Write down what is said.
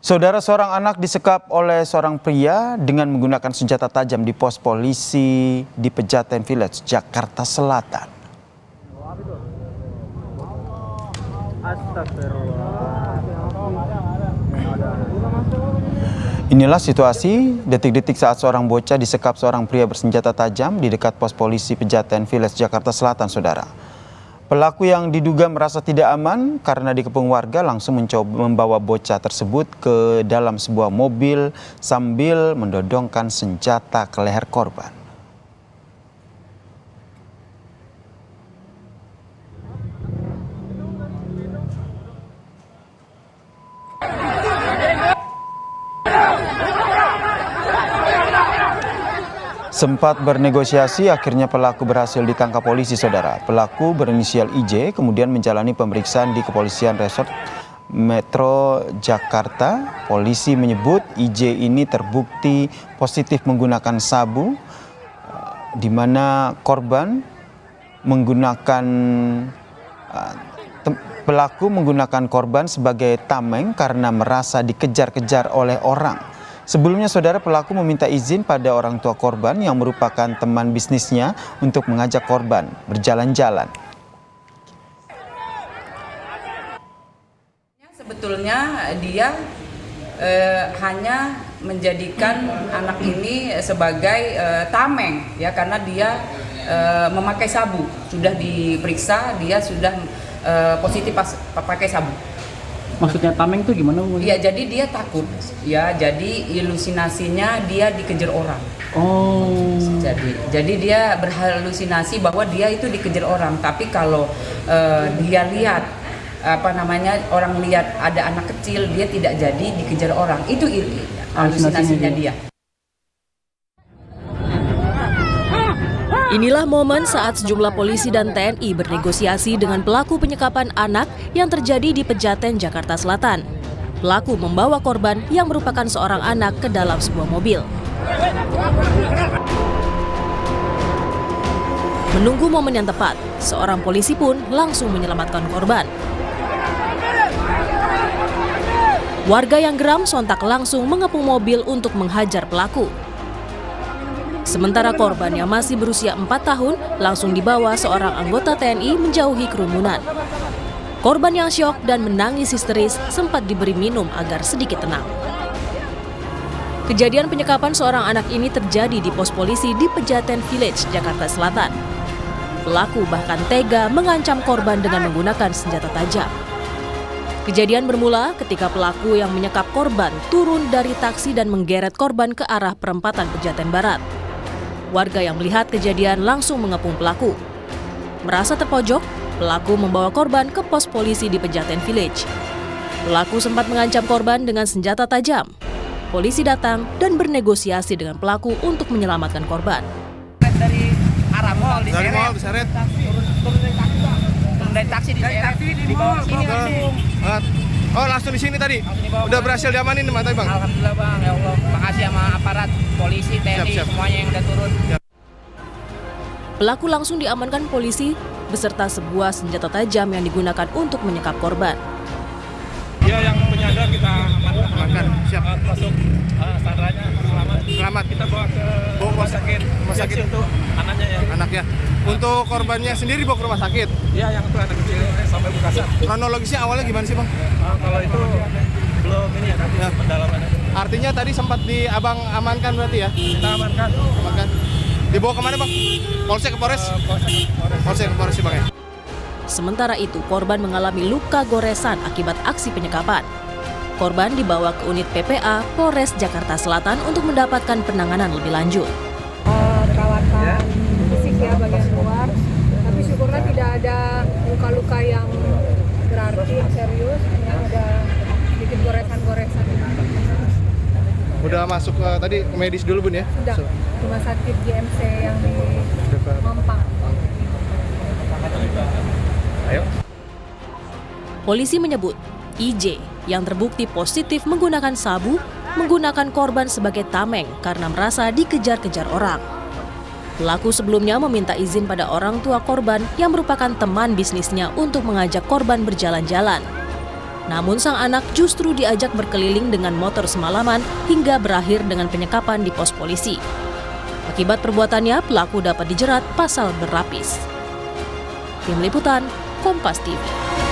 Saudara, seorang anak disekap oleh seorang pria dengan menggunakan senjata tajam di pos polisi di Pejaten Village, Jakarta Selatan. Inilah situasi detik-detik saat seorang bocah disekap seorang pria bersenjata tajam di dekat pos polisi Pejaten Village, Jakarta Selatan, saudara. Pelaku yang diduga merasa tidak aman karena dikepung warga langsung mencoba membawa bocah tersebut ke dalam sebuah mobil sambil mendodongkan senjata ke leher korban. Sempat bernegosiasi, akhirnya pelaku berhasil ditangkap polisi, saudara. Pelaku berinisial IJ kemudian menjalani pemeriksaan di Kepolisian Resort Metro Jakarta. Polisi menyebut IJ ini terbukti positif menggunakan sabu, di mana korban menggunakan pelaku menggunakan korban sebagai tameng karena merasa dikejar-kejar oleh orang. Sebelumnya, saudara, pelaku meminta izin pada orang tua korban yang merupakan teman bisnisnya untuk mengajak korban berjalan-jalan. Sebetulnya dia hanya menjadikan anak ini sebagai tameng, ya, karena dia memakai sabu. Sudah diperiksa, dia sudah positif pakai sabu. Maksudnya tameng itu gimana? Iya, jadi dia takut. Ya, jadi ilusinasinya dia dikejar orang. Oh. Jadi dia berhalusinasi bahwa dia itu dikejar orang. Tapi kalau dia lihat orang lihat ada anak kecil, dia tidak jadi dikejar orang. Itu halusinasinya dia. Inilah momen saat sejumlah polisi dan TNI bernegosiasi dengan pelaku penyekapan anak yang terjadi di Pejaten, Jakarta Selatan. Pelaku membawa korban yang merupakan seorang anak ke dalam sebuah mobil. Menunggu momen yang tepat, seorang polisi pun langsung menyelamatkan korban. Warga yang geram sontak langsung mengepung mobil untuk menghajar pelaku. Sementara korban yang masih berusia 4 tahun langsung dibawa seorang anggota TNI menjauhi kerumunan. Korban yang syok dan menangis histeris sempat diberi minum agar sedikit tenang. Kejadian penyekapan seorang anak ini terjadi di pos polisi di Pejaten Village, Jakarta Selatan. Pelaku bahkan tega mengancam korban dengan menggunakan senjata tajam. Kejadian bermula ketika pelaku yang menyekap korban turun dari taksi dan menggeret korban ke arah perempatan Pejaten Barat. Warga yang melihat kejadian langsung mengepung pelaku. Merasa terpojok, pelaku membawa korban ke pos polisi di Pejaten Village. Pelaku sempat mengancam korban dengan senjata tajam. Polisi datang dan bernegosiasi dengan pelaku untuk menyelamatkan korban. Dari arah mall diseret. Turun dari taksi diseret, dibawa ke sini langsung. Oh, langsung di sini tadi? Udah berhasil diamanin nih, Bang? Alhamdulillah, Bang. Ya Allah, makasih sama aparat polisi, TNI, semuanya yang udah turun. Pelaku langsung diamankan polisi beserta sebuah senjata tajam yang digunakan untuk menyekap korban. Dia yang penyandra kita amankan. Siap. Masuk sandranya selamat. Kita bawa ke rumah sakit. Rumah sakit untuk anaknya ya. Anaknya. Untuk korbannya sendiri bawa ke rumah sakit? Iya, yang itu anak kecil sampai Bekasi. Kronologisnya awalnya gimana sih, Bang? Kalau itu belum ini ya, nanti pendalamannya. Artinya tadi sempat Abang amankan berarti ya? Kita amankan. Dibawa kemana, Bang? Polsek ke Polres? Polsek ke Polres sih, Bang, ya? Sementara itu, korban mengalami luka goresan akibat aksi penyekapan. Korban dibawa ke unit PPA Polres Jakarta Selatan untuk mendapatkan penanganan lebih lanjut. Perawatan fisik ya bagian luar, tapi syukurlah tidak ada luka-luka yang berarti yang serius, hanya ada sedikit goresan-goresan. Udah masuk tadi ke medis dulu, Bun, ya? Sudah, rumah sakit GMC yang di Mampang. Ayo. Polisi menyebut IJ yang terbukti positif menggunakan sabu menggunakan korban sebagai tameng karena merasa dikejar-kejar orang. Pelaku sebelumnya meminta izin pada orang tua korban yang merupakan teman bisnisnya untuk mengajak korban berjalan-jalan. Namun sang anak justru diajak berkeliling dengan motor semalaman hingga berakhir dengan penyekapan di pos polisi. Akibat perbuatannya, pelaku dapat dijerat pasal berlapis. Tim Liputan, Kompas TV.